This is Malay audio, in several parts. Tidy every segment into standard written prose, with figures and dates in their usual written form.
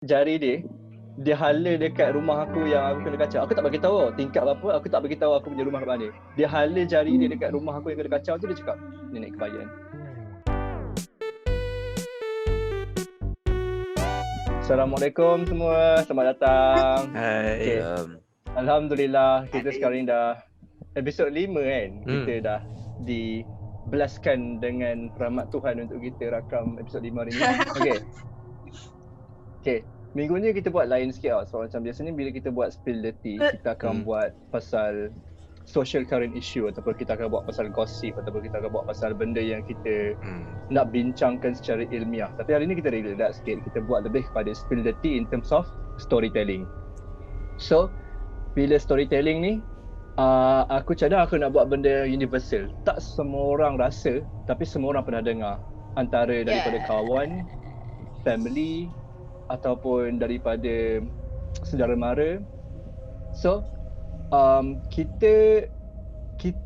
jari dia hala dekat rumah aku yang aku kena kacau. Aku tak bagi tahu tingkat berapa, aku tak bagi tahu aku punya rumah kat mana. Dia hala jari dia dekat rumah aku yang kena kacau tu, dia cakap, "Ni naik kebayan." Assalamualaikum semua, selamat datang. Hai. Okay. Alhamdulillah, kita sekarang ni dah episod 5 kan. Kita dah dibelaskan dengan rahmat Tuhan untuk kita rakam episod 5 hari ni. Okay. Minggu ni kita buat lain sikit tau. So macam biasanya bila kita buat spill the tea, kita akan buat pasal social current issue, ataupun kita akan buat pasal gossip, ataupun kita akan buat pasal benda yang kita nak bincangkan secara ilmiah. Tapi hari ni kita relax sikit. Kita buat lebih kepada spill the tea in terms of storytelling. So bila storytelling ni, aku cadang aku nak buat benda universal. Tak semua orang rasa, tapi semua orang pernah dengar. Antara daripada kawan, family, ataupun daripada saudara mara. So kita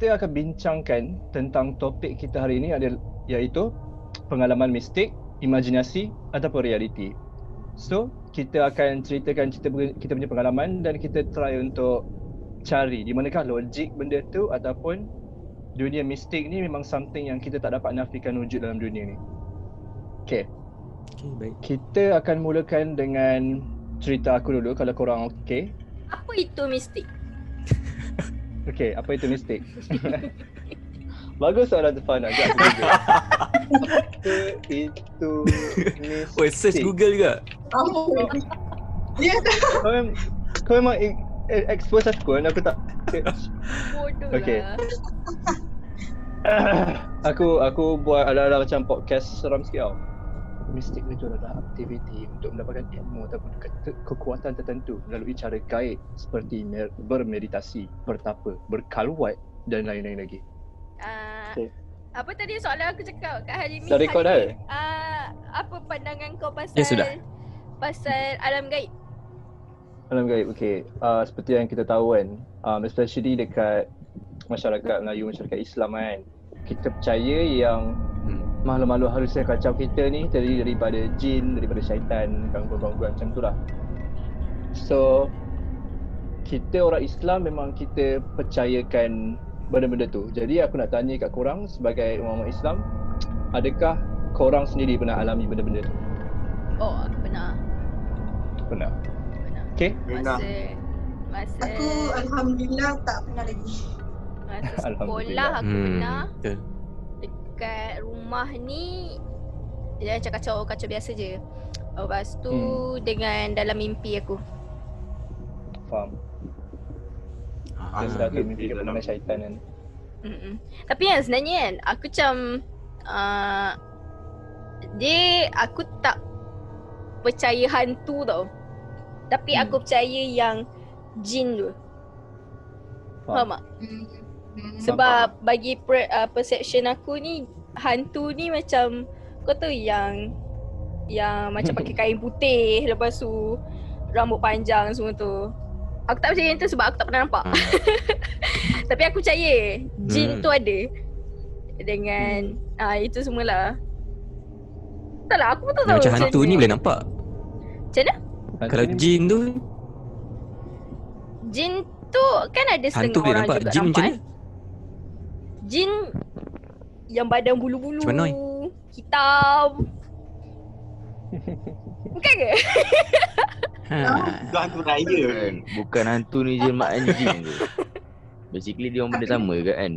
akan bincangkan tentang topik kita hari ini iaitu pengalaman mistik, imajinasi ataupun realiti. So kita akan ceritakan kita punya pengalaman dan kita try untuk cari di manakah logik benda tu, ataupun dunia mistik ni memang something yang kita tak dapat nafikan wujud dalam dunia ni. Okay, baik. Kita akan mulakan dengan cerita aku dulu kalau korang okay. Apa itu mistik? Okay, apa itu mistik? Bagus soalan tu, Fana. Apa itu mistik? Weh, search Google juga. Kau memang expose aku kan? Aku tak. Bodoh okay. lah. Aku buat ala-ala macam podcast seram sikit tau. Mistik itu adalah aktiviti untuk mendapatkan ilmu ataupun kekuatan tertentu melalui cara gaib seperti bermeditasi, bertapa, berkalwat dan lain-lain lagi. Okay. Apa tadi soalan aku cakap kat hari ni? Dah record dah? Apa pandangan kau pasal pasal alam gaib? Alam gaib, okay. Seperti yang kita tahu kan, especially dekat masyarakat Melayu, masyarakat Islam kan, kita percaya yang makhluk-makhluk halus yang kacau kita ni terdiri daripada jin, daripada syaitan, gangguan-gangguan macam tu lah. So kita orang Islam memang kita percayakan benda-benda tu. Jadi aku nak tanya kat korang sebagai umat Islam, adakah korang sendiri pernah alami benda-benda tu? Oh, aku pernah. Pernah. Okay. Masa aku alhamdulillah tak pernah lagi. Masa sekolah aku pernah. Dekat rumah ni dia macam kacau biasa je. Lepas tu dengan dalam mimpi aku. Faham. Dia mimpi dengan syaitan kan. Tapi yang sebenarnya kan aku macam aku tak percaya hantu tau. Tapi aku percaya yang jin tu. Faham tak? Sebab bagi perception aku ni, hantu ni macam kau tahu yang macam pakai kain putih, lepas tu rambut panjang semua tu. Aku tak percaya yang tu sebab aku tak pernah nampak. Tapi aku percaya jin tu ada. Dengan itu semualah. Taklah, aku pun tak tahu. Macam hantu ni boleh nampak? Macam mana? Kalau jin tu kan ada setengah orang nampak. juga Jin nampak macam jin yang badan bulu-bulu, Cemanoy. hitam. Bukan ke? Bukan hantu raya kan. Bukan hantu ni je mak anjing tu. Basically dia orang benda sama ke kan?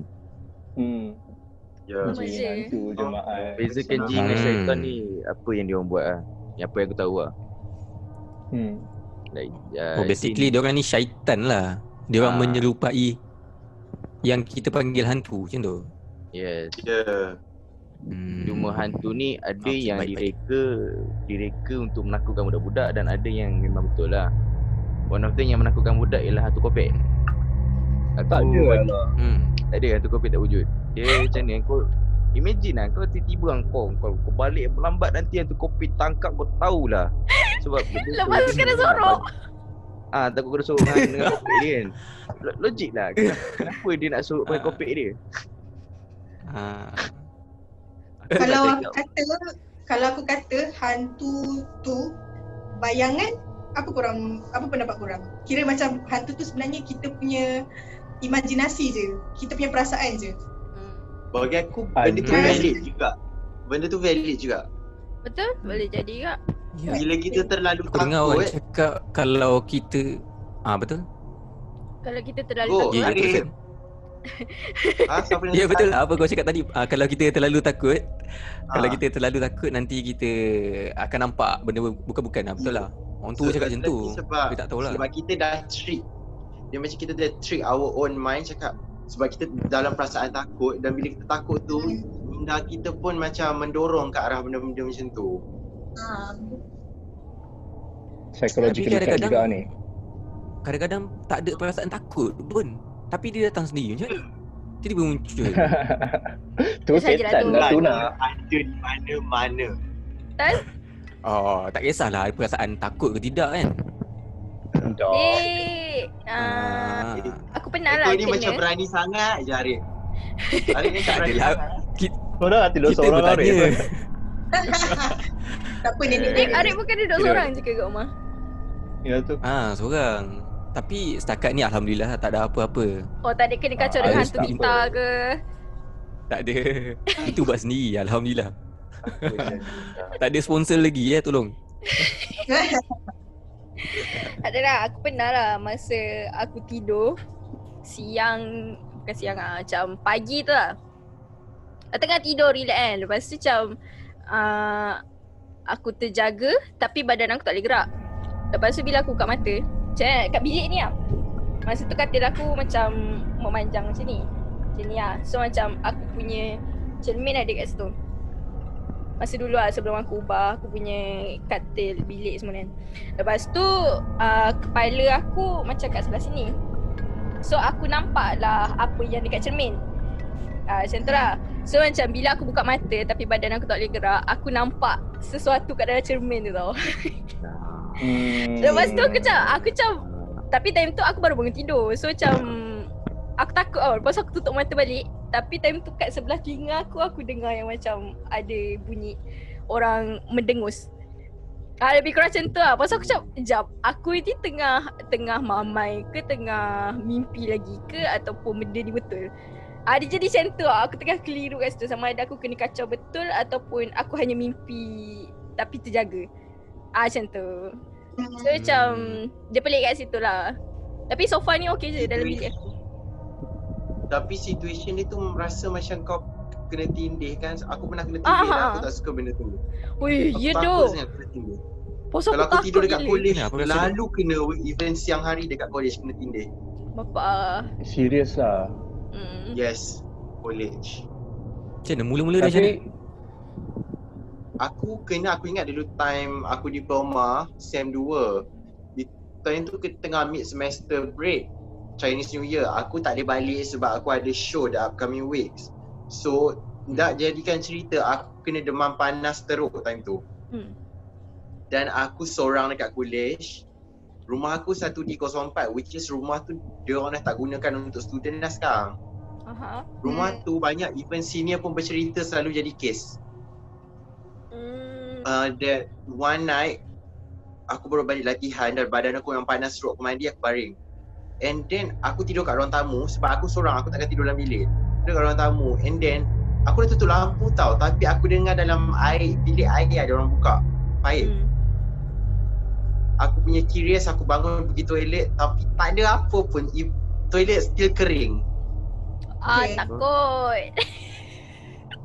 Ya, jin hantu jemaah. Bezakan jin dengan syaitan ni apa yang dia orang buat lah. Yang apa yang aku tahu lah. Basically dia orang ni syaitan lah. Dia orang menyerupai yang kita panggil hantu macam tu. Yes. Cuma hantu ni ada yang direka untuk menakutkan budak-budak dan ada yang memang betul lah. One of them yang menakutkan budak ialah hantu kopek. Tak ada lah. Tak ada, hantu kopek tak wujud. Dia macam ni, kau imagine lah kau tiba-tiba kau balik lambat nanti hantu kopek tangkap kau tahulah. Sebab lepas tu kena sorok. Takut kena sorok dengan kopek dia kan. Logik lah. Kenapa dia nak sorok pakai kopek dia? Kalau aku kata hantu tu bayangan, apa pendapat korang? Kira macam hantu tu sebenarnya kita punya imajinasi je, kita punya perasaan je. Bagi aku benda tu valid juga. Benda tu valid juga. Betul? Boleh jadi kak. Ya. Bila kita terlalu Aku dengar orang takut, cakap kalau kita betul? Kalau kita terlalu Oh, takut. ada. betul. Siapa yang Ya cakap? betul. Apa kau cakap tadi? Kalau kita terlalu takut, kalau Ah. kita terlalu takut nanti kita akan nampak benda bukan-bukan lah. Betul lah. Orang tu cakap macam tu. Sebab, Tapi tak tahulah. sebab kita dah trick. Dia macam kita dah trick our own mind cakap. Sebab kita dalam perasaan takut, dan bila kita takut tu, minda kita pun macam mendorong ke arah benda-benda macam tu. Psychological Tapi effect juga ni. Kadang-kadang tak ada perasaan takut pun. Tapi dia datang sendiri macam mana? Tiba-tiba muncul. Tu Itu sajalah setan tu. lah tu nak. Ada di mana-mana. Tak kisahlah ada perasaan takut ke tidak kan. Dah. Aku pernah lah Kau ni kena. macam berani sangat je Arif. Arif ni macam berani Adalah. sangat. Kau dah tidur Kita seorang bertanya. Arif. Tak apa nenek Arif bukan duduk seorang je ke kat rumah? Ya tu. Seorang. Tapi setakat ni alhamdulillah tak ada apa-apa. Oh tak ada kena kacau dengan Arif hantu tak kita ke? Tak ada. Itu buat sendiri alhamdulillah. Tak ada sponsor lagi tolong. Adalah aku pernah lah masa aku tidur siang, bukan siang macam pagi tu lah. Tengah tidur relax kan. Lepas tu macam aku terjaga tapi badan aku tak boleh gerak. Lepas tu bila aku buka mata, macam kat bilik ni lah. Masa tu katil aku macam memanjang macam ni. Macam ni lah. So macam aku punya cermin ada kat situ. Masa dulu lah sebelum aku ubah aku punya katil bilik semua kan. Lepas tu kepala aku macam kat sebelah sini. So aku nampak lah apa yang dekat cermin. Macam tu lah. So macam bila aku buka mata tapi badan aku tak boleh gerak, aku nampak sesuatu kat dalam cermin tu tau. Lepas tu aku macam tapi time tu aku baru bangun tidur. So macam aku takut tau. Lepas tu aku tutup mata balik. Tapi time tu kat sebelah telinga aku dengar yang macam ada bunyi orang mendengus. Lebih kurang macam tu lah. Lepas tu aku macam, sekejap, aku ni tengah mamai ke tengah mimpi lagi ke ataupun benda ni betul. Dia jadi macam tu lah. Aku tengah keliru kat situ. Sama ada aku kena kacau betul ataupun aku hanya mimpi tapi terjaga. Macam tu. So macam dia pelik kat situ lah. Tapi so far ni okey je dalam bilik aku. Tapi situation dia tu merasa macam kau kena tindih kan. Aku pernah kena tindih dan aku tak suka benda tu. Wih, Aku ya takut tu. sangat kena tindih. Pasal Kalau aku tidur dekat college, Kenapa rasa lalu kena event siang hari dekat college kena tindih. Bapak. Serius lah. Yes, college. Macam mana mula-mula dia macam Tapi mana? Aku ingat dulu time aku diploma SEM 2. Time tu kita tengah mid semester break Chinese New Year. Aku tak boleh balik sebab aku ada show the upcoming weeks. So nak jadikan cerita, aku kena demam panas teruk time tu. Dan aku seorang dekat college. Rumah aku 1D04 which is rumah tu dia orang dah tak gunakan untuk student dah sekarang. Rumah tu banyak even senior pun bercerita selalu jadi kes. That one night aku baru balik latihan dan badan aku yang panas teruk, aku mandi, aku baring. And then aku tidur kat ruang tamu sebab aku seorang, aku takkan tidur dalam bilik. Tidur kat ruang tamu and then aku dah tutup lampu tau, tapi aku dengar dalam bilik air ada orang buka air. Aku punya curious, aku bangun pergi toilet tapi tak ada apa pun, toilet still kering. Takut.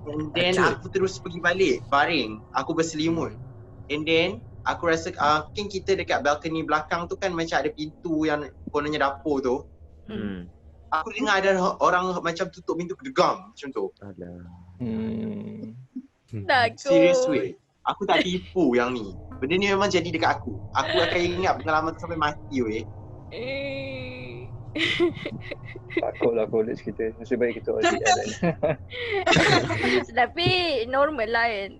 And then aku terus pergi balik, baring, aku berselimut. And then aku rasa mungkin kita dekat balcony belakang tu kan macam ada pintu yang kononnya dapur tu. Aku dengar ada orang macam tutup pintu gegam macam tu. Takut. Serious way. Aku tak tipu yang ni. Benda ni memang jadi dekat aku. Aku akan ingat pengalaman tu sampai mati weh. takutlah college kita. Nasib baik kita orang tidak ada. Tapi normal lah kan.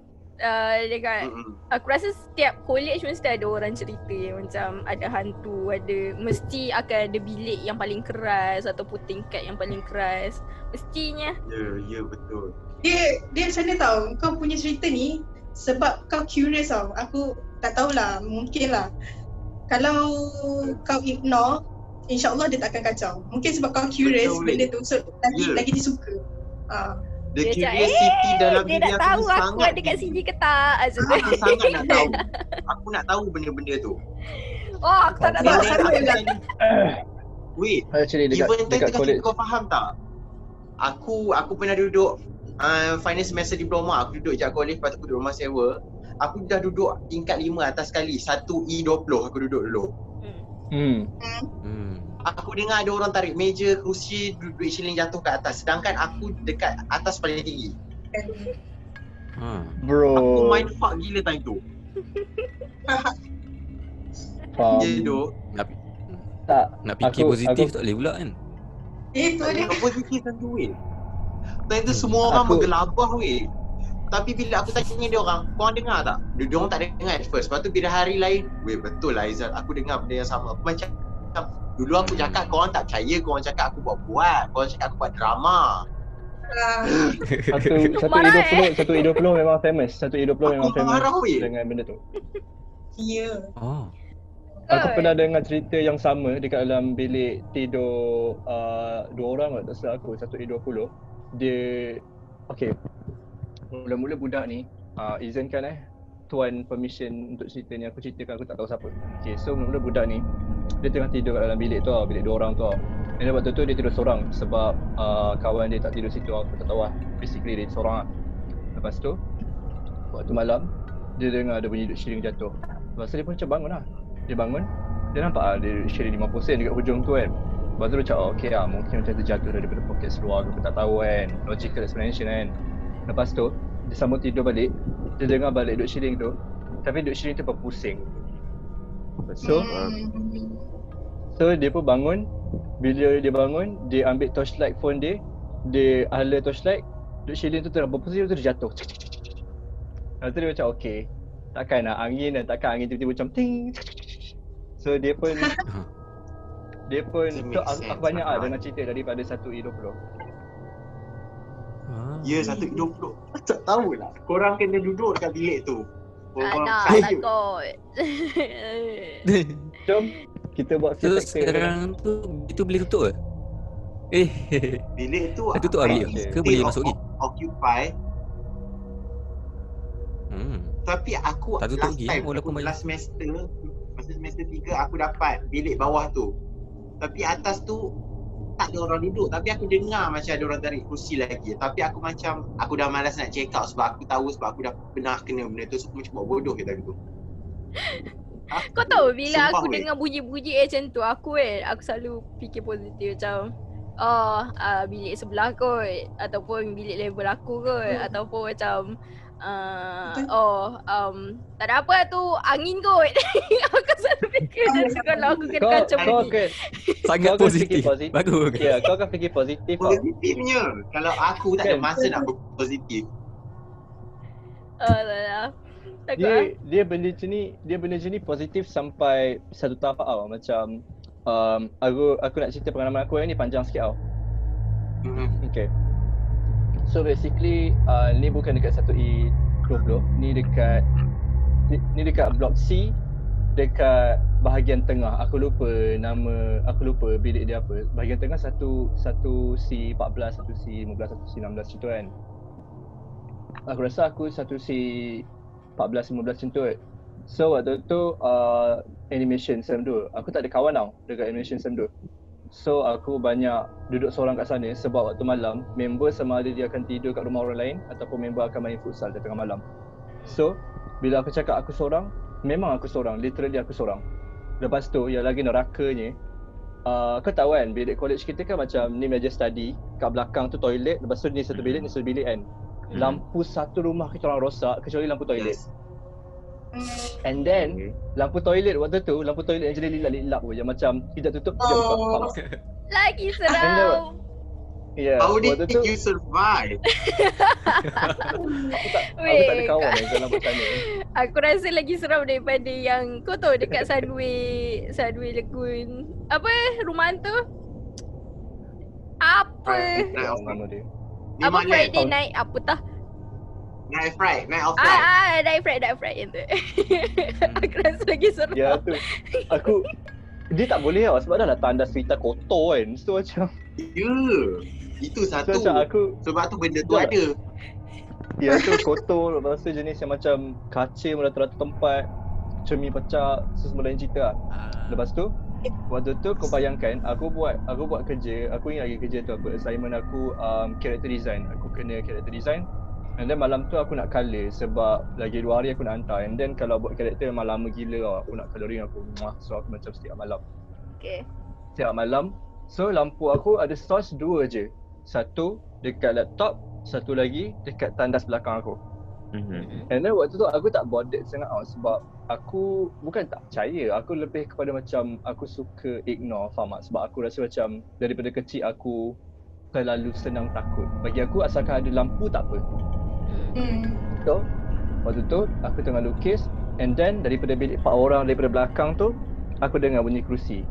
Dekat aku rasa setiap college mesti ada orang cerita yang macam ada hantu, mesti akan ada bilik yang paling keras ataupun tingkat yang paling keras. Mestinya. Ya betul. Dia macam mana tau, kau punya cerita ni sebab kau curious tau. Tak tahulah, mungkin lah. Kalau kau ignore, InsyaAllah dia tak akan kacau. Mungkin sebab kau curious benda tu, so lagi disuka. The curiosity dalam dia diri nak aku tahu ni aku sangat ada kat sini ke tak. Aku sangat nak tahu. Aku nak tahu benda-benda tu. Oh, aku tak nak tahu. Wait, Actually even dekat time college. kau faham tak? Aku pernah duduk final semester diploma. Aku duduk je kat college, lepas tu aku duduk rumah sewa. Aku dah duduk tingkat 5 atas sekali, 1E20 aku duduk dulu. Aku dengar ada orang tarik meja, kerusi, duduk shilling jatuh ke atas. Sedangkan aku dekat atas paling tinggi. Bro. Aku mindfuck gila time tu. Dia duduk. Tak. Nak fikir positif tak boleh pula kan. Tak positif tentu weh. Time tu semua orang menggelabah weh. Tapi bila aku tanya dia orang, korang dengar tak? Dia orang tak dengar at first. Lepas tu bila hari lain, weh betul lah Aizal, aku dengar benda yang sama. Aku macam dulu aku cakap korang tak percaya, korang cakap aku buat-buat, korang cakap aku buat drama. 1E20 memang famous. 1E20 memang famous dengan benda tu. Ya. Aku pernah dengar cerita yang sama dekat dalam bilik tidur 2 orang tak salah aku, 1E20. Dia okay. Mula-mula budak ni izinkan tuan permission untuk cerita ni, aku ceritakan, aku tak tahu siapa. Okay, so mula-mula budak ni dia tengah tidur kat dalam bilik tu bilik 2 orang tu Dan waktu tu dia tidur seorang sebab kawan dia tak tidur situ, aku tak tahu lah. Basically dia seorang lah. Lepas tu waktu malam dia dengar ada bunyi duduk shilling jatuh. Lepas tu dia pun macam bangun lah. Dia bangun, dia nampak dia duduk shilling 50 sen dekat hujung tu kan. Lepas tu dia cakap okay lah, mungkin macam terjatuh daripada poket seluar, aku tak tahu kan. Logical explanation kan. Lepas tu dia sambung tidur balik, dia dengar balik duduk shilling tu, tapi duduk shilling tu berpusing. So dia pun bangun. Bila dia bangun, dia ambil torchlight phone dia, dia hala torchlight, duduk shilling tu tengah berpusing, tu dia jatuh. Lepas tu dia macam okay, takkan nak angin dan takkan angin tiba-tiba macam ting. So dia pun so aku banyak lah dengar cerita daripada 1E20. Ya, 1E20. Tak tahulah. Korang kena duduk dekat bilik tu. Tak nak, takut. Jom kita buat So sekarang tu itu boleh tutup ke? Bilik tu tutup habis ke boleh masuk lagi? Occupy. Tapi aku tak tutup lagi walaupun last semester, masa semester 3 aku dapat bilik bawah tu. Tapi atas tu tak ada orang duduk, tapi aku dengar macam ada orang tarik kerusi lagi. Tapi aku dah malas nak check out sebab aku tahu, sebab aku dah pernah kena benda tu, so aku macam buat bodoh ke tadi tu. Kau tahu bila aku dengar bunyi-bunyi macam tu, aku selalu fikir positif macam bilik sebelah kot, ataupun bilik level aku kot, ataupun macam tak ada apa tu, angin kot. Aku selalu fikir macam tu kalau aku kena kacau bunyi. Sangat positif. Bagus. Ya, kau akan fikir positif. Positifnya. Kalau aku tak ada masa nak berpositif. Dia benda macam ni positif sampai satu tahap tau. Macam aku nak cerita pengalaman aku yang ni panjang sikit tau. Okay. So basically ni bukan dekat 1E20, ni dekat blok C, dekat bahagian tengah. Aku lupa bilik dia apa. Bahagian tengah satu C14, satu C15, satu C16 situ kan. Aku rasa aku satu C14, 15 macam tu kan. So waktu tu animation sem 2. Aku tak ada kawan tau dekat animation sem 2. So aku banyak duduk seorang kat sana sebab waktu malam member sama ada dia akan tidur kat rumah orang lain ataupun member akan main futsal di tengah malam. So bila aku cakap aku seorang, memang aku seorang, literally aku seorang. Lepas tu yang lagi nerakanya, kau tahu kan bilik college kita kan macam ni meja study, kat belakang tu toilet, lepas tu ni satu bilik kan. Lampu satu rumah kita orang rosak kecuali lampu toilet. And then lampu toilet waktu tu, lampu toilet yang jadi lilap je, macam tidak tutup dia buka. Lagi seram. Ya, How did waktu tu you survive? aku tak ada kawan yang dalam sana. Aku rasa lagi seram daripada yang kau tahu dekat Sunway Lagoon. Apa rumah tu? Apa? Nama dia. Apa Friday night apa tah? Night of Fright. Night Fright yang tu. Aku rasa lagi seram. Ya tu. Aku dia tak boleh tau sebab dah lah tandas cerita kotor kan. So macam itu satu. So, macam aku sebab tu benda tu ada. Ya tu kotor, lepas tu jenis yang macam kaca merata-rata tempat, cermin pecah, semua lain cerita lah. Lepas tu waktu tu kau bayangkan aku buat kerja, aku ingat lagi kerja tu apa, assignment aku character design. Aku kena character design. And then malam tu aku nak colour sebab lagi 2 hari aku nak hantar. And then kalau buat karakter memang lama gila tau. Aku nak colouring aku. So aku macam setiap malam. Okay. Setiap malam. So lampu aku ada source 2 je. Satu dekat laptop, satu lagi dekat tandas belakang aku. And then waktu tu aku tak bothered sangat tau sebab aku bukan tak percaya. Aku lebih kepada macam aku suka ignore, faham tak? Sebab aku rasa macam daripada kecil aku terlalu senang takut. Bagi aku asalkan ada lampu tak apa. So, waktu tu aku tengah lukis and then daripada bilik 4 orang daripada belakang tu aku dengar bunyi kerusi.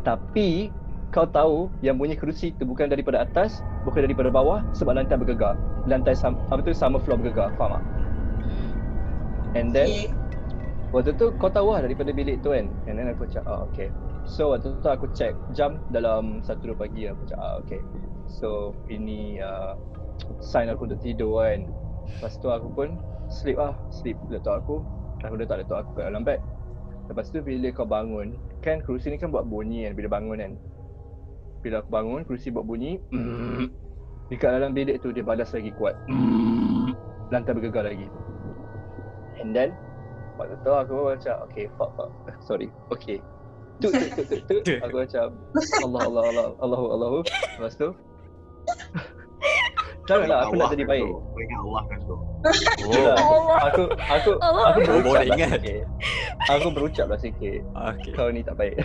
Tapi kau tahu yang bunyi kerusi tu bukan daripada atas, bukan daripada bawah sebab lantai bergegar. Lantai summer floor bergegar, faham tak? And then waktu tu kau tahu lah daripada bilik tu kan. And then aku cakap okay. So waktu tu aku check jam dalam 1-2 pagi. Aku cakap okay. So ini sign aku untuk tidur kan. Lepas tu aku pun sleep laptop aku. Aku letak laptop aku kat dalam beg. Lepas tu bila kau bangun, kan kerusi ni kan buat bunyi kan bila bangun kan. Bila aku bangun, kerusi buat bunyi. Dekat dalam bilik tu dia balas lagi kuat. Lantai bergegar lagi. And then waktu tu aku macam okay fuck. Sorry. Okay. Tu. Aku macam Allahu. Lepas tu janganlah aku nak jadi baik. Kau ingat Allah kan tu. Aku berucap lah sikit. Aku berucap lah sikit. Kau ni tak baik.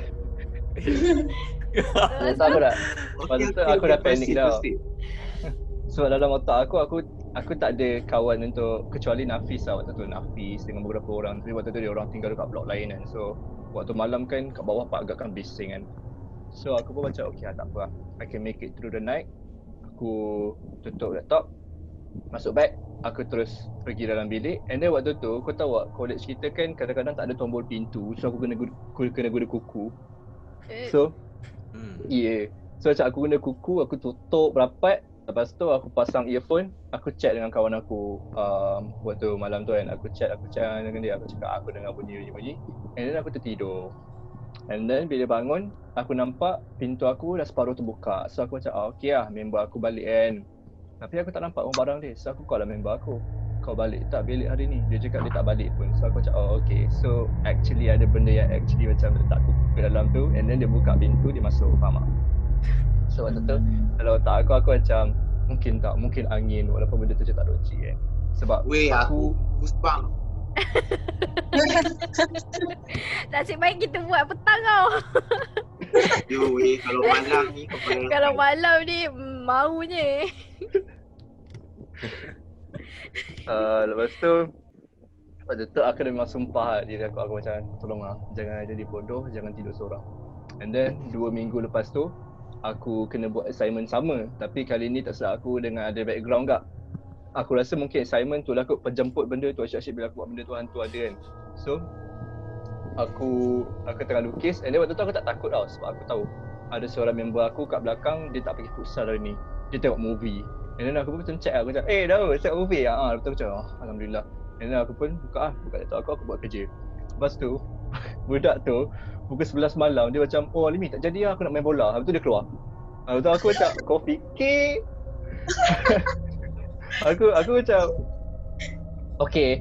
Lepas tu aku dah panik dah. Sebab dalam otak aku tak ada kawan untuk kecuali Nafis lah waktu tu. Nafis dengan beberapa orang. Tapi waktu tu dia orang tinggal dekat blok lain kan. So waktu malam kan kat bawah agakkan bising kan. So aku pun macam okay tak apa lah. I can make it through the night. Aku tutup laptop, masuk beg, aku terus pergi dalam bilik. And then waktu tu, kau tahu tak, college kita kan kadang-kadang tak ada tombol pintu. So aku kena guna kuku. So, So macam aku guna kuku, aku tutup rapat. Lepas tu aku pasang earphone, aku chat dengan kawan aku waktu malam tu kan. Aku chat dengan dia, aku cakap aku dengar bunyi. And then aku tertidur. And then bila bangun, aku nampak pintu aku dah separuh terbuka. So aku macam okay lah, member aku balik kan. Tapi aku tak nampak barang dia. So aku call lah member aku, kau balik tak bilik hari ni? Dia cakap dia tak balik pun. So aku macam okay. So actually ada benda yang actually macam letak kuku ke dalam tu. And then dia buka pintu, dia masuk, faham tak? So waktu tu kalau tak aku macam mungkin angin walaupun benda tu je tak roci kan. Sebab aku goosebump. Nasib baik kita buat petang tau. Kalau malam ni kalau malam ni maunya. Lepas tu waktu tu aku dah memang sumpah diri aku macam tolonglah jangan jadi bodoh, jangan tidur seorang. And then 2 minggu lepas tu aku kena buat assignment sama, tapi kali ni tak silap aku dengan ada background tak. Aku rasa mungkin assignment tu lah kot penjemput benda tu. Asyik-asyik bila aku buat benda tu hantu ada kan. So aku tengah lukis and then waktu tu aku tak takut tau sebab aku tahu ada seorang member aku kat belakang, dia tak pergi futsal hari ni. Dia tengok movie. And then aku pun macam check lah, aku macam dah tengok movie lah. Lepas tu macam alhamdulillah. And then aku pun buka laptop aku buat kerja. Lepas tu budak tu pukul 11 malam dia macam Alimi tak jadi lah, aku nak main bola. Lepas tu dia keluar. Lepas tu aku macam kau fikir Aku macam okay.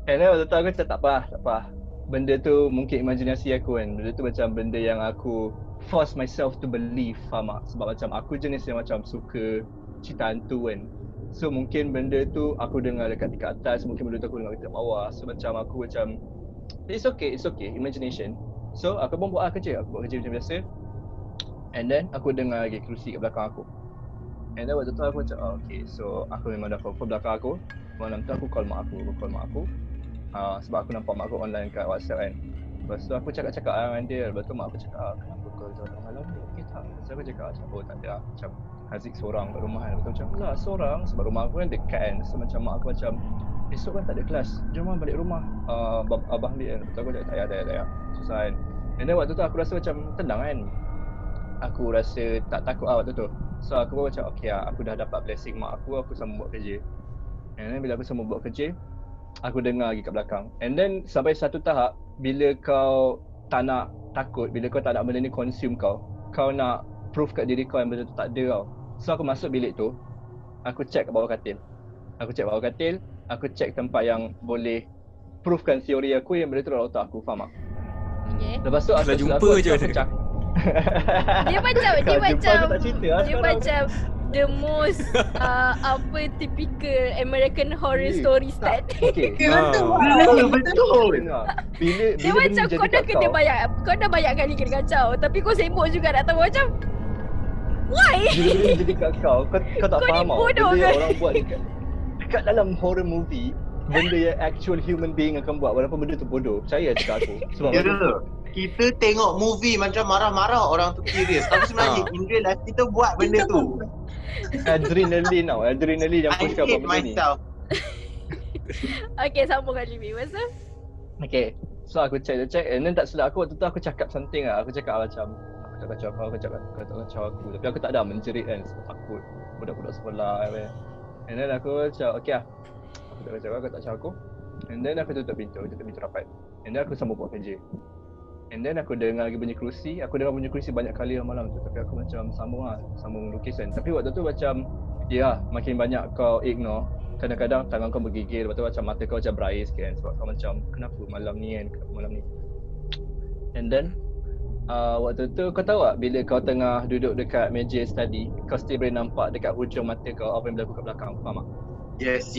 And then waktu tu aku macam tak apa. Benda tu mungkin imajinasi aku kan. Benda tu macam benda yang aku force myself to believe, faham tak? Sebab macam aku jenis yang macam suka cerita hantu kan. So mungkin benda tu aku dengar dekat atas, mungkin benda tu aku dengar dekat bawah. So macam aku macam it's okay, imagination. So aku pun buat kerja macam biasa. And then aku dengar lagi kerusi kat belakang aku. And then waktu tu aku macam okay, so aku memang dah confirm belakang aku. Malam tu aku call mak aku. Sebab aku nampak mak aku online kat WhatsApp kan. Lepas tu aku cakap-cakap dengan dia. Lepas tu mak aku cakap, kenapa kau jalan malam ni? Okey tak? Lepas tu aku cakap macam, tak ada lah. Macam Haziq seorang kat rumah kan. Lepas tu macam, lah seorang. Sebab rumah aku kan dekat kan. So macam mak aku macam, esok kan tak ada kelas. Jom lah balik rumah. Abah ambil kan. Lepas tu aku cakap, tak payah. Susah kan. And then waktu tu aku rasa macam tenang kan. Aku rasa tak takut waktu tu. So aku pun macam, okay lah. Aku dah dapat blessing mak aku sambung buat kerja. And then bila aku sambung buat kerja, aku dengar lagi kat belakang. And then sampai satu tahap, bila kau tak nak takut, bila kau tak nak benda ni consume kau nak prove kat diri kau yang benda tu tak ada tau. So aku masuk bilik tu, aku check kat bawah katil. Aku check tempat yang boleh provekan teori aku yang benda tu dalam otak aku, faham tak? Okay. Lepas tu Dah jumpa je cakap. Dia macam dia macam the most typical American horror story start. Okay. Betul. Bila Dia macam kau dah banyak kali kena kacau, tapi kau sibuk juga nak tahu macam why? Bila jadi kat kau tak Kau faham ni tau. bodoh Benda yang ke? orang buat dekat dalam horror movie, benda yang actual human being akan buat walaupun benda tu bodoh. Percaya cakap aku. Sebab Ya, kita tengok movie macam marah-marah orang tu serius. Tapi sebenarnya in real life kita buat benda tu. adrenaline yang I pushkan buat hate benda ni. myself. Okay, sambung kali ni. Masa? Okay, so aku check and then tak silap aku waktu tu aku cakap something lah. Aku cakap macam aku tak kacau aku. Tapi aku tak ada menjerit kan, sebab takut budak-budak sekolah kan. And then aku macam okay lah, aku tak kacau aku. And then aku tutup pintu rapat. And then aku sambung buat kerja. And then aku dengar lagi bunyi kerusi. Aku dengar bunyi kerusi banyak kali dalam malam tu. Tapi aku macam sambung lukisan. Tapi waktu tu macam, makin banyak kau ignore. Kadang-kadang tangan kau bergigil. Lepas tu macam mata kau macam berais kan. Sebab kau macam, kenapa malam ni. And then waktu tu kau tahu tak, bila kau tengah duduk dekat meja study, kau still boleh nampak dekat hujung mata kau apa yang berlaku kat belakang, faham tak? Yes.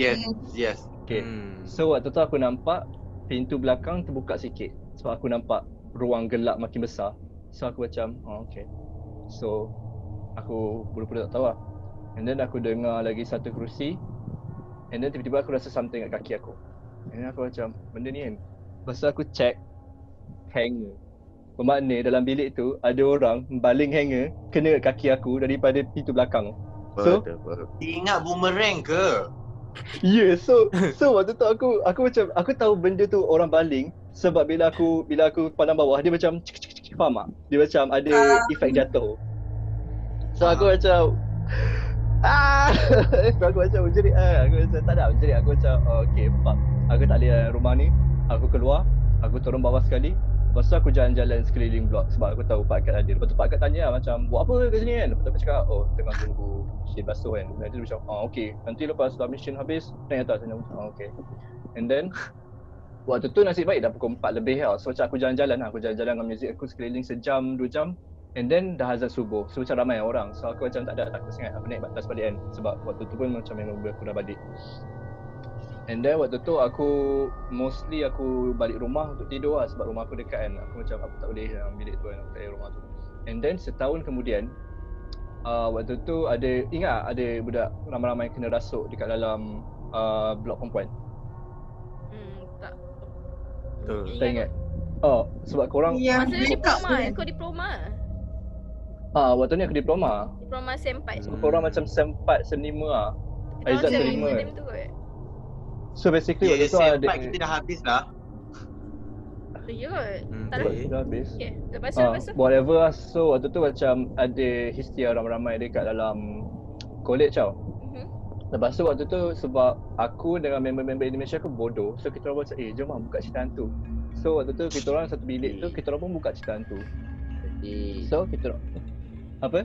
Okay. So waktu tu aku nampak pintu belakang terbuka sikit. Sebab aku nampak ruang gelap makin besar. So aku macam, okay. So aku pura-pura tak tahu lah. And then aku dengar lagi satu kerusi. And then tiba-tiba aku rasa something kat kaki aku. And then aku macam, benda ni kan. Lepas tu aku check hanger. Bermakna dalam bilik tu ada orang baling hanger kena kat kaki aku daripada pintu belakang. So Ingat boomerang ke? yeah, so waktu tu aku macam, aku tahu benda tu orang baling. Sebab bila aku pandang bawah, dia macam cik, faham tak? Dia macam ada efek jatuh. So aku macam aku macam menjerit. Aku macam tak ada menjerit. Aku macam okay, fuck. Aku tak boleh rumah ni. Aku keluar, aku turun bawah sekali. Lepas tu aku jalan-jalan sekeliling blok sebab aku tahu Pak Kat ada. Lepas tu Pak Kat tanya lah macam, buat apa kat sini kan? Lepas tu aku cakap, tengah tunggu mesin basuh kan. Nanti dia macam, okay. Nanti lepas mesin habis, naik atas. Okay. And then waktu tu nasib baik dah pukul 4 lebih tau. So macam aku jalan-jalan dengan muzik aku sekeliling sejam, 2 jam. And then dah azan subuh. So macam ramai orang. So aku macam tak ada takut sangat aku naik batas balik kan. Sebab waktu tu pun macam memang aku dah balik. And then waktu tu aku mostly balik rumah untuk tidur lah. Sebab rumah aku dekat kan. Aku macam aku tak boleh bilik tu kan. Aku tak boleh rumah tu. And then setahun kemudian waktu tu ada budak ramai-ramai kena rasuk dekat dalam blok perempuan. Tak. Tak ingat. Sebab korang Masa kau diploma. Waktu ni aku diploma. Diploma SEM 4. Sebab korang macam SEM 4, SEM 5 lah. Aizat SEM 5 kan. So basically waktu tu ada kita dah habis lah. Ya kot. Tak Sebab dah habis. Okay. Lepas tu Whatever lah. So waktu tu macam ada histeria ramai-ramai dekat dalam college tau. Lepas tu waktu tu sebab aku dengan member-member Indonesia aku bodoh. So kita orang macam jom lah buka cerita hantu. So waktu tu kita orang satu bilik tu, kita orang pun buka cerita hantu. So kita orang apa?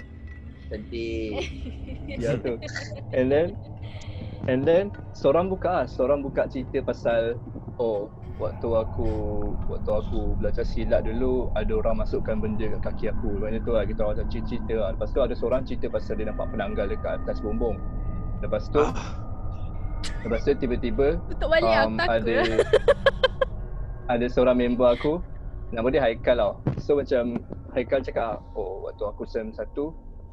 Sedih. Ya tu. And then seorang buka cerita pasal waktu aku belajar silat dulu ada orang masukkan benda kat kaki aku. Macam tu lah kita orang macam cerita lah. Lepas tu ada seorang cerita pasal dia nampak penanggal dekat atas bumbung. Lepas tu tiba-tiba ada seorang member aku, nama dia Haikal tau. So macam Haikal cakap, waktu aku SEM 1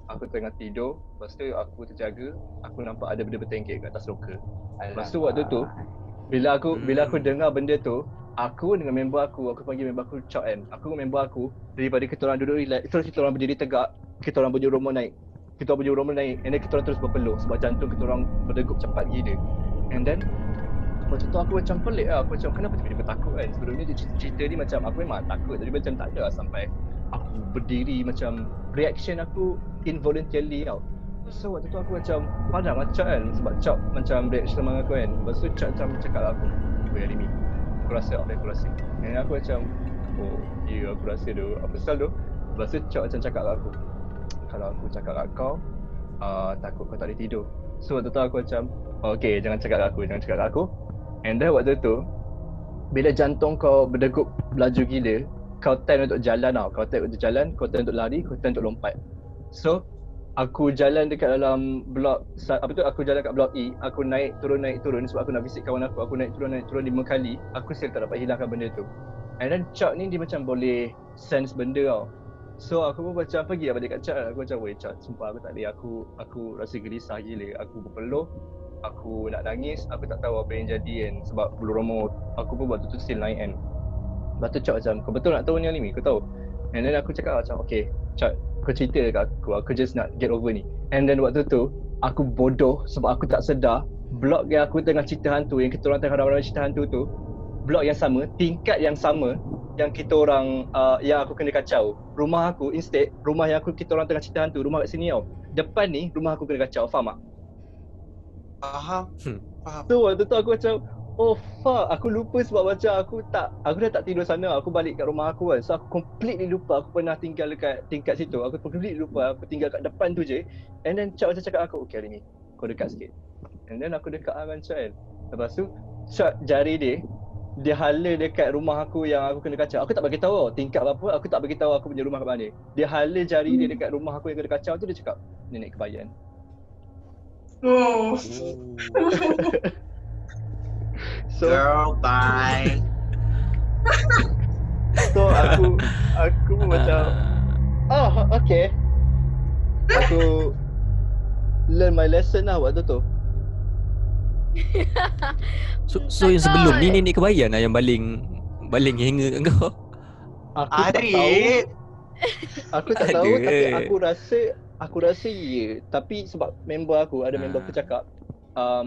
aku tengah tidur, lepas tu aku terjaga, aku nampak ada benda bertengkek kat atas loker. Lepas tu waktu tu bila aku dengar benda tu, Aku dengan member aku panggil member aku Chok kan. Aku dengan member aku, daripada kita orang duduk relax, terus kita orang berdiri tegak, kita orang bunyi rumah naik. Kita orang bunyi rumah naik, and then kita orang terus berpeluh sebab jantung kita orang berdegup cepat gila. And then macam tu aku macam pelik lah, aku macam kenapa tiba-tiba takut kan. Sebelumnya dia cerita ni macam aku memang takut, tapi macam tak ada lah sampai aku berdiri macam reaction aku involuntarily tau. So waktu tu aku macam padam macam kan, sebab Chok macam reaction sama aku kan. Lepas tu Chok macam cakap lah aku, weh Rimi, aku rasa. Dan aku macam, oh ya aku rasa tu, apa pasal tu. Lepas tu Chok macam cakap lah aku, kalau aku cakap kat kau, takut kau tak boleh tidur. So waktu tu aku macam, okay jangan cakap kat aku. And then waktu tu, bila jantung kau berdegup laju gila, kau tend untuk jalan tau. Kau tend untuk lari, kau tend untuk lompat. So aku jalan dekat dalam blok, aku jalan kat blok E, aku naik turun sebab aku nak visit kawan aku naik turun 5 kali, aku still tak dapat hilangkan benda tu. And then Chok ni dia macam boleh sense benda tau. So aku pun macam pergi lah balik kat Chok. Aku macam, weh Chok, sumpah aku tak boleh, aku rasa gelisah gila, aku berpeluh, aku nak nangis, aku tak tahu apa yang jadi kan. Sebab bulu roma aku pun waktu tu still naik kan. Lepas tu Chok macam, kau betul nak tahu ni Alimi, kau tahu? And then aku cakap macam, okay Chok, kau cerita dekat aku just nak get over ni. And then waktu tu, aku bodoh sebab aku tak sedar blok yang aku tengah cerita hantu, yang kita orang tengah ramai-ramai cerita hantu tu, blok yang sama, tingkat yang sama yang kita orang, yang aku kena kacau. Rumah aku, instead, rumah yang kita orang tengah cerita hantu, rumah kat sini tau, depan ni, rumah aku kena kacau, faham tak? Faham. So waktu tu aku macam, oh fuck, aku lupa sebab macam aku dah tak tidur sana, aku balik kat rumah aku kan. So aku completely lupa aku pernah tinggal dekat tingkat situ. Aku completely lupa aku tinggal kat depan tu je. And then Chok macam cakap aku, okay hari ni kau dekat sikit. And then aku dekat dengan Chok kan. Lepas tu Chok jari dia hala dekat rumah aku yang aku kena kacau. Aku tak bagi tahu tingkat apa, aku tak bagi tahu aku punya rumah kat mana. Dia hala jari dia dekat rumah aku yang kena kacau tu, dia cakap, nenek kebayan. Oh. So, girl, bye. So aku pun macam, oh okay. Aku learn my lesson lah waktu tu. So yang sebelum ni nenek kebayan lah yang baling hanger kat kau? Aku tak tahu, tapi aku rasa ya. Tapi sebab member aku, ada member aku cakap,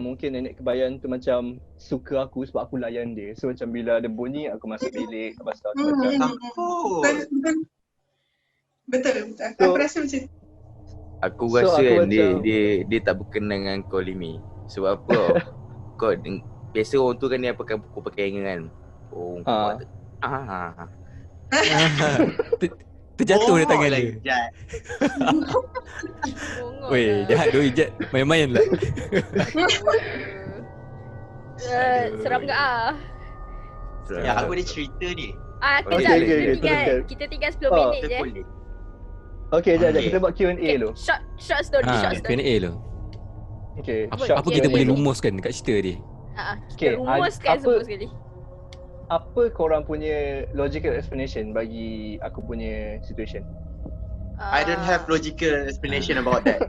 mungkin nenek kebayan tu macam suka aku sebab aku layan dia. So macam bila ada bunyi, aku masuk bilik. Lepas tu aku macam Betul. Aku rasa macam Aku rasa kan dia tak berkenan dengan kau Limi. Sebab apa? Kau biasa orang tu kan dia pakai hanger kan. Oh, terjatuh dia tangan dia. Weh, jahat doi Ijat. Main-main lah. Seram ke ah? Ya, aku ada cerita ni. Kita tinggal 10 minit je. Okay, sekejap kita buat Q&A dulu. Short story. Q&A dulu. Okay, apa kita boleh rumuskan dekat cerita dia? Kita rumuskan semua sekali. Apa korang punya logical explanation bagi aku punya situation? I don't have logical explanation about that.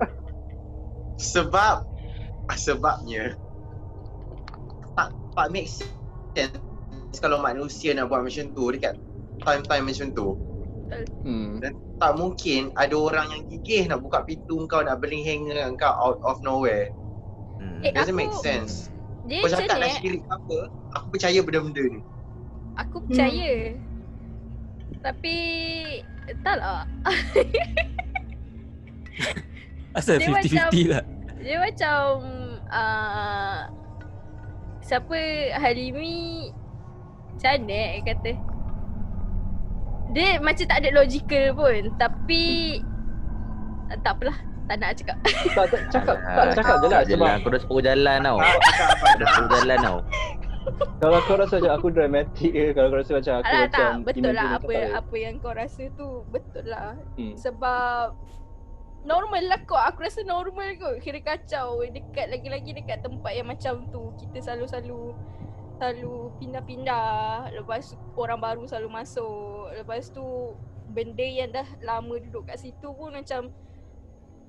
Sebabnya tak make sense kalau manusia nak buat macam tu dekat time-time macam tu. Dan tak mungkin ada orang yang gigih nak buka pintu kau, nak beling hanger kau out of nowhere. Doesn't make sense. Kau cakap nak syirik apa, aku percaya benda-benda ni. Aku percaya. Tapi entahlah. Asal 50-50 lah. Dia macam siapa Halimi, macam mana kata, dia macam tak ada logical pun. Tapi tak apalah, tak nak cakap. Cakap je lah sebab aku dah 10 jalan tau. Kalau kau rasa macam aku dramatik ke, kalau kau rasa macam aku Alah, macam tak, betul lah apa yang kau rasa tu, betul lah. Sebab normal lah kot, aku rasa normal kot. Kira kacau dekat, lagi-lagi dekat tempat yang macam tu. Kita selalu pindah-pindah. Lepas tu orang baru selalu masuk. Lepas tu benda yang dah lama duduk kat situ pun macam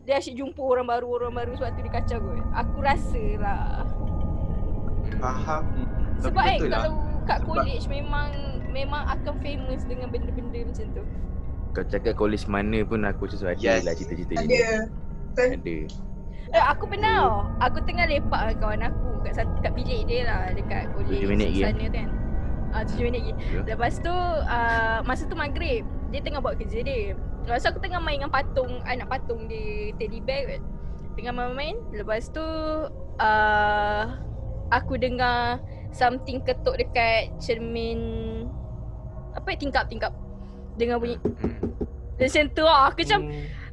dia asyik jumpa orang baru sebab tu dia kacau kot. Aku rasa lah. Faham. Sebab kat college memang akan famous dengan benda-benda macam tu. Kau cakap college mana pun aku macam ada Yes. lah cerita-cerita ni. Ada. Aku pernah. Aku tengah lepak dengan kawan aku kat bilik dia lah dekat college 7 minit lagi, sana kan. 7 minit lagi. Lepas tu masa tu maghrib, dia tengah buat kerja dia. Lepas tu aku tengah main dengan anak patung di teddy bear kan. Tengah main. Lepas tu aku dengar something ketuk dekat cermin tingkap. Dengar bunyi. Macam tu lah. Aku macam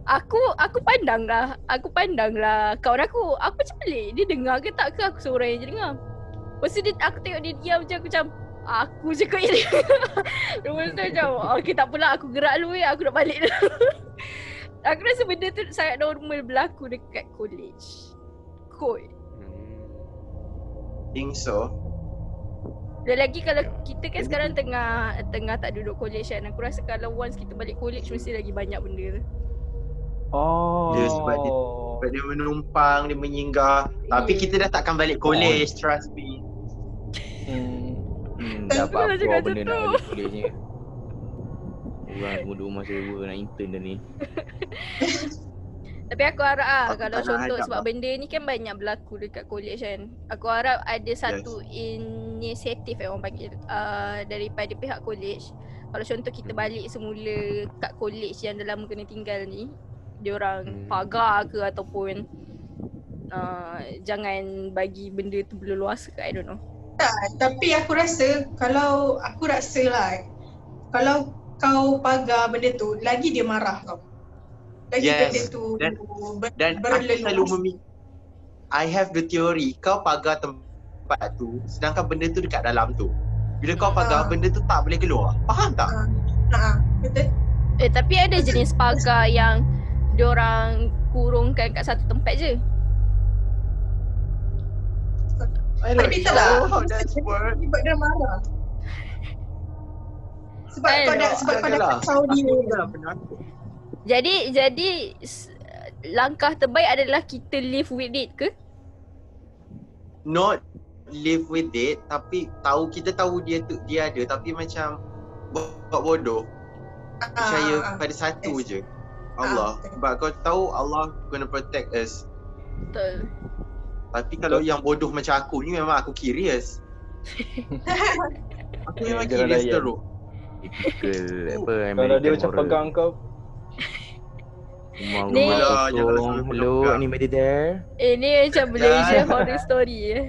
Aku pandang lah kawan aku. Apa macam pelik? Dia dengar ke tak ke? Aku seorang yang je dengar. Lepas tu aku tengok dia diam je. Aku macam aku je kot ini. Lepas tu macam okay tak apalah, aku gerak dulu aku nak balik dulu. Aku rasa benda tu sangat normal berlaku dekat college. Think so. Dan lagi kalau kita kan sekarang tengah tak duduk college kan. Aku rasa kalau once kita balik college mesti lagi banyak benda tu. Dia sebab dia menumpang, dia menyinggah. Tapi kita dah takkan balik college, trust me. Dah apa benda nak balik college ni. Orang muda rumah sewa nak intern dah ni. Tapi aku harap Aku kalau tak nak contoh hadap sebab lah. benda ni kan banyak berlaku dekat college kan. Aku harap ada satu inisiatif orang panggil daripada pihak college. Kalau contoh kita balik semula kat college yang dah lama kena tinggal ni, diorang pagar ke ataupun jangan bagi benda tu berleluasa ke, I don't know. Tapi aku rasa kalau kau pagar benda tu, lagi dia marah kau. Lagi benda tu Dan aku selalu I have the theory, kau pagar tempat tu sedangkan benda tu dekat dalam tu. Bila kau pagar benda tu tak boleh keluar. Faham tak? Betul. Tapi ada jenis pagar yang diorang kurungkan kat satu tempat je. I don't Tapi tak know lah, how that works. sebab dia marah. Sebab kau dah kacau dia. Jadi langkah terbaik adalah kita live with it ke? Not live with it, tapi kita tahu dia ada, tapi macam buat bodoh. Percaya pada satu je, Allah. Sebab kau tahu Allah gonna protect us. Betul. Tapi kalau yang bodoh macam aku ni memang aku curious. Aku memang curious teruk. Typical Kalau dia macam pegang kau, Rumah janganlah kosong. suruh Hello, pegang. anybody there? Ini macam Malaysia horror story ya.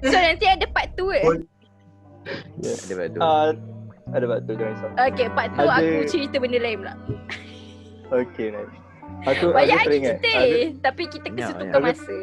So nanti ada part 2 Ada buat tu. ada waktu jangan risau. Okay, part 2 Ada- aku cerita benda lain pula. Okay, nice. Aku Banyak lagi teringat. cerita tapi kita Banyak, kesetukan banyak. masa.